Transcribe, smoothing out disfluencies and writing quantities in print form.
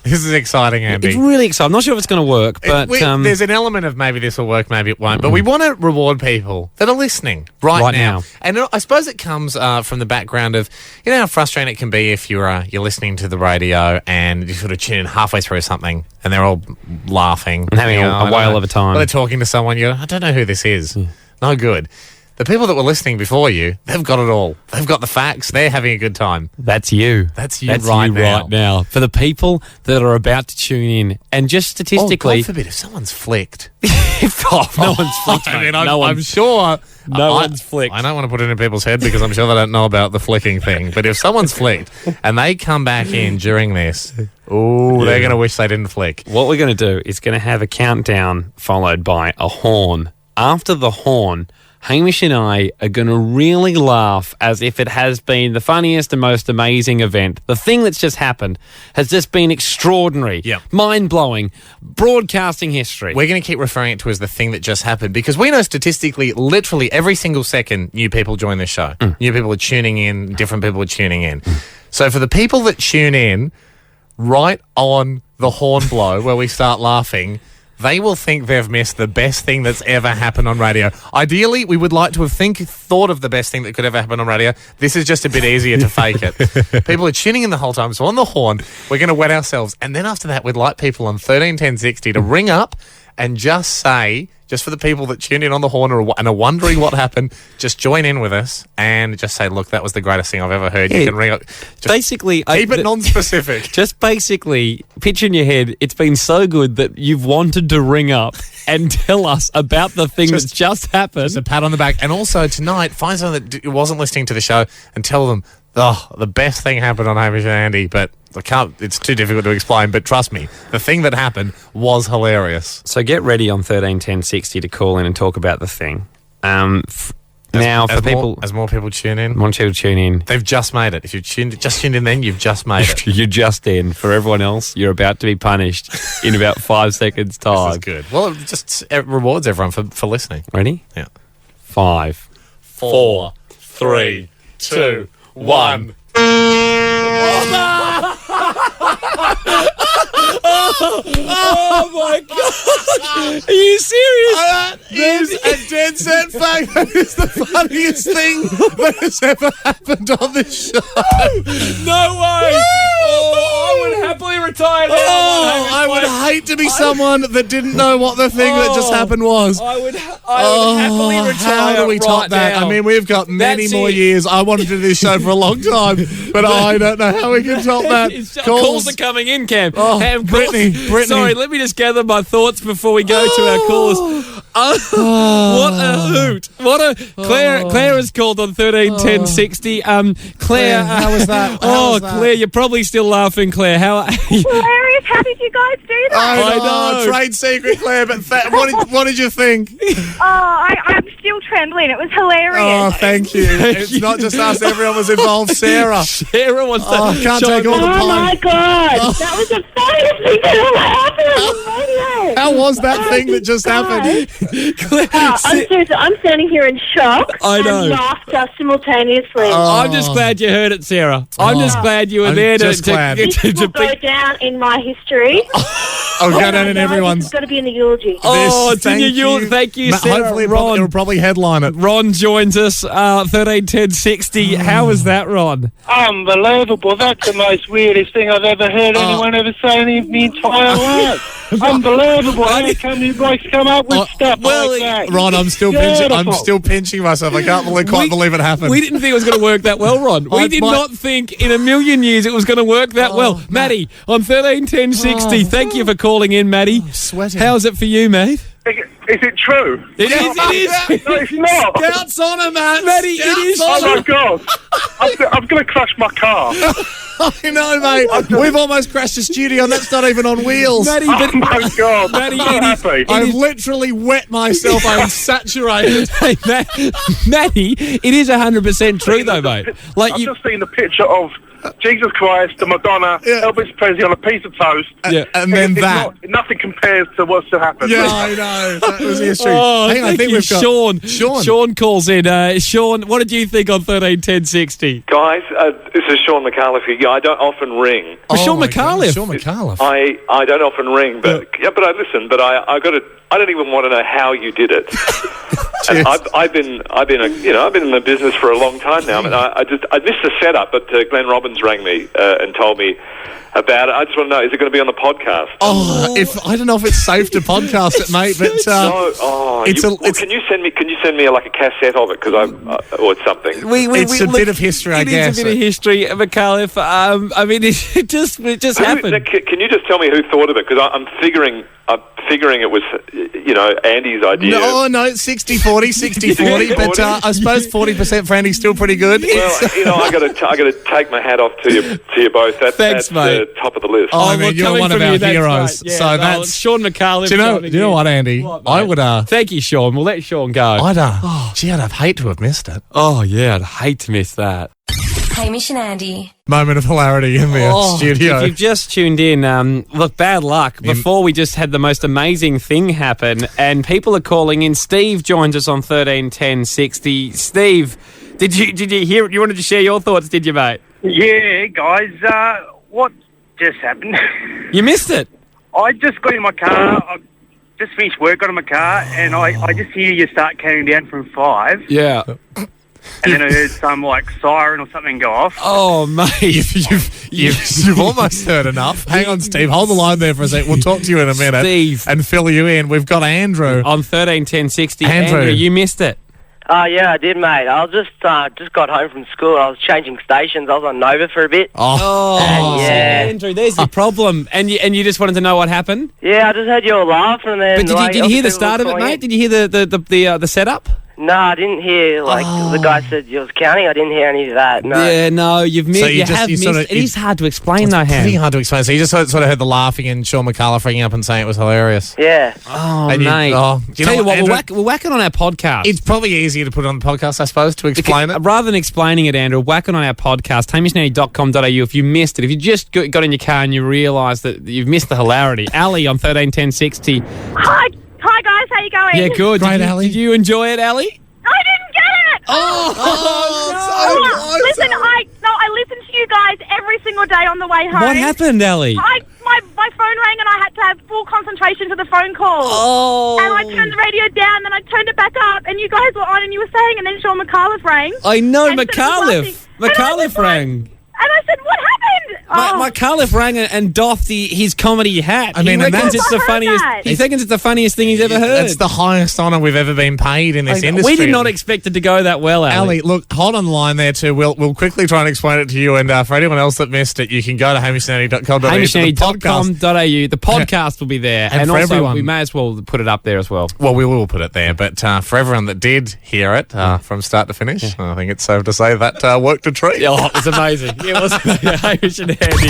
This is exciting, Andy. It's really exciting. I'm not sure if it's going to work, but there's an element of maybe this will work, maybe it won't. But we want to reward people that are listening right now. And I suppose it comes from the background of, you know how frustrating it can be if you're listening to the radio and you sort of tune in halfway through something and they're all laughing. And having a whale of a time. Or they're talking to someone, I don't know who this is. No good. The people that were listening before you, they've got it all. They've got the facts. They're having a good time. That's you. That's you right now. For the people that are about to tune in, and just statistically... God forbid, if someone's flicked. No one's flicked, mate. I'm sure... No one's flicked. I don't want to put it in people's head because I'm sure they don't know about the flicking thing. But if someone's flicked and they come back in during this, they're going to wish they didn't flick. What we're going to do is going to have a countdown followed by a horn. After the horn... Hamish and I are going to really laugh as if it has been the funniest and most amazing event. The thing that's just happened has just been extraordinary, mind-blowing, broadcasting history. We're going to keep referring it to as the thing that just happened because we know statistically, literally every single second, new people join this show. New people are tuning in, different people are tuning in. So for the people that tune in right on the horn blow where we start laughing... They will think they've missed the best thing that's ever happened on radio. Ideally, we would like to have thought of the best thing that could ever happen on radio. This is just a bit easier to fake it. People are tuning in the whole time. So on the horn, we're going to wet ourselves. And then after that, we'd like people on 131060 to ring up and just say, just for the people that tune in on the horn and are wondering what happened, just join in with us and just say, look, that was the greatest thing I've ever heard. You can ring up. Basically, keep it non-specific. Just basically, picture in your head, it's been so good that you've wanted to ring up and tell us about the thing that's just happened. Just a pat on the back. And also tonight, find someone that wasn't listening to the show and tell them, the best thing happened on Hamish and Andy, but it's too difficult to explain, but trust me, the thing that happened was hilarious. So get ready on 131060 to call in and talk about the thing. As more people tune in, they've just made it. If you've just tuned in then, you've just made it. You're just in. For everyone else, you're about to be punished in about 5 seconds' time. This is good. Well, it just rewards everyone for listening. Ready? Yeah. 5, 4, 3, 2, 1. Oh my God! Are you serious? That is a dead set fact. That is the funniest thing that has ever happened on this show. No way! I would happily retire now. I would hate to be someone that didn't know what the thing that just happened was. I would happily retire. How do we top that? Now. I mean, we've got many more years. I wanted to do this show for a long time, but I don't know how we can top that. Calls are coming in, Cam. Brittany. Sorry, let me just gather my thoughts before we go to our callers. What a hoot! Claire has called on 131060. Claire, how was that? Claire, you're probably still laughing, Claire. How are you? Hilarious! How did you guys do that? I know. Trade secret, Claire. But what did you think? I'm still trembling. It was hilarious. Oh, thank you. It's not just us. Everyone was involved. Sarah wants to. I can't take all the Oh blame. my God! That was the funniest thing that ever happened on the radio. How was that thing that just happened? Claire, I'm standing here in shock. I know. And laughter simultaneously. I'm just glad you heard it, Sarah. I'm just glad you were there just glad. This will go down in my history. I'll go down in everyone's. It's got to be in the eulogy. It's in your eulogy. Thank you, Sarah. Hopefully Ron. it'll probably headline it. Ron joins us, 131060. How was that, Ron? Unbelievable. That's the most weirdest thing I've ever heard anyone ever say in my entire life. Unbelievable. How come you blokes come up with stuff like that? Ron, I'm still pinching myself. I can't quite believe it happened. We didn't think it was going to work that well, Ron. We did not think in a million years it was going to work that well. Maddie, on 131060, thank you for calling in, Maddie. Sweating. How's it for you, mate? Is it true? It is. No, it's not. Scouts on her, man. Maddie, it is. Oh my God. I'm going to crash my car. I know, mate. We've almost crashed the studio and that's not even on wheels. Maddie, Oh my God. Maddie, I'm so happy. I've literally wet myself. I'm saturated. Hey, Maddie, it is 100% true, though, mate. I've just seen the picture of Jesus Christ, the Madonna, Elvis Presley on a piece of toast. And then that. Nothing compares to what's to happen. Yeah, I know. It was history. Oh, Hang on, I thank think you, we've got Sean. Sean. Sean calls in. Sean, what did you think on 131060? Guys, this is Shaun Micallef here. Yeah, I don't often ring. Shaun my God, Micallef. Shaun Micallef. I don't often ring, but I listen. But I don't even want to know how you did it. And I've been in the business for a long time now. And I missed the setup, but Glenn Robbins rang me and told me about it. I just want to know, is it going to be on the podcast? I don't know if it's safe to podcast it, mate, but can you send me like a cassette of it or something? It's a bit of history, I guess. It's a bit of history, Micallef. I mean, it just happened. Can you just tell me who thought of it? Because I'm figuring it was, Andy's idea. No, it's 60-40, 60-40, but I suppose 40% for Andy's still pretty good. Well, I got to take my hat off to you both. Thanks, mate. Top of the list. Oh, man, you're one of our heroes. Right. Yeah, so that's Shaun Micallef. Do you know what, Andy? I would. Thank you, Sean. We'll let Sean go. I'd hate to have missed it. Oh yeah, I'd hate to miss that. Hamish and Andy. Moment of hilarity in the studio. If you've just tuned in, look, bad luck. Before we just had the most amazing thing happen, and people are calling in. Steve joins us on 131060. Steve, did you hear it? You wanted to share your thoughts, did you, mate? Yeah, guys, what just happened? You missed it. I just got in my car. I just finished work, got in my car, and I just hear you start counting down from 5. Yeah. And then I heard some, siren or something go off. Oh, mate. You've almost heard enough. Hang on, Steve. Hold the line there for a sec. We'll talk to you in a minute. Steve. And fill you in. We've got Andrew. On 131060. Andrew, you missed it. Yeah, I did, mate. I was just got home from school. I was changing stations. I was on Nova for a bit. Yeah. Andrew, there's the problem. And you just wanted to know what happened? Yeah, I just heard you all laugh, and then. But did you hear the start of it, mate? Did you hear the setup? No, I didn't hear, the guy said you was counting. I didn't hear any of that, no. Yeah, no, you've missed, So you have missed. It is hard to explain, though, Ham. Pretty hard to explain. So you just sort of heard the laughing and Shaun Micallef ringing up and saying it was hilarious. Yeah. Oh, And mate. Tell you what, Andrew, we'll whack it on our podcast. It's probably easier to put it on the podcast, I suppose, to explain it. Rather than explaining it, Andrew, whack it on our podcast, hamishnanny.com.au. If you missed it, if you just got in your car and you realised that you've missed the hilarity. Ali on 131060. Hi guys, how you going? Yeah, good. Great, Ali. Did you enjoy it, Ali? I didn't get it. Listen, I listen to you guys every single day on the way home. What happened, Ali? My phone rang and I had to have full concentration to the phone call. Oh. And I turned the radio down, then I turned it back up, and you guys were on and you were saying, and then Shaun Micallef rang. I know, And Micallef. Micallef rang. And I said, what happened? Micallef rang and doffed his comedy hat. I mean, he reckons that's- it's the I heard funniest. that. He reckons it's the funniest thing he's ever heard. It's the highest honour we've ever been paid in this industry. We did not expect it to go that well, Ali. Ali, look, hold on the line there too. We'll quickly try and explain it to you. And for anyone else that missed it, you can go to hamishnanny.com.au. hamishnanny.com.au. The podcast will be there. And for also, everyone- we may as well put it up there as well. Well, we will put it there. But for everyone that did hear it from start to finish, I think it's safe to say that worked a treat. Oh, it was amazing. It was Hamish and Andy.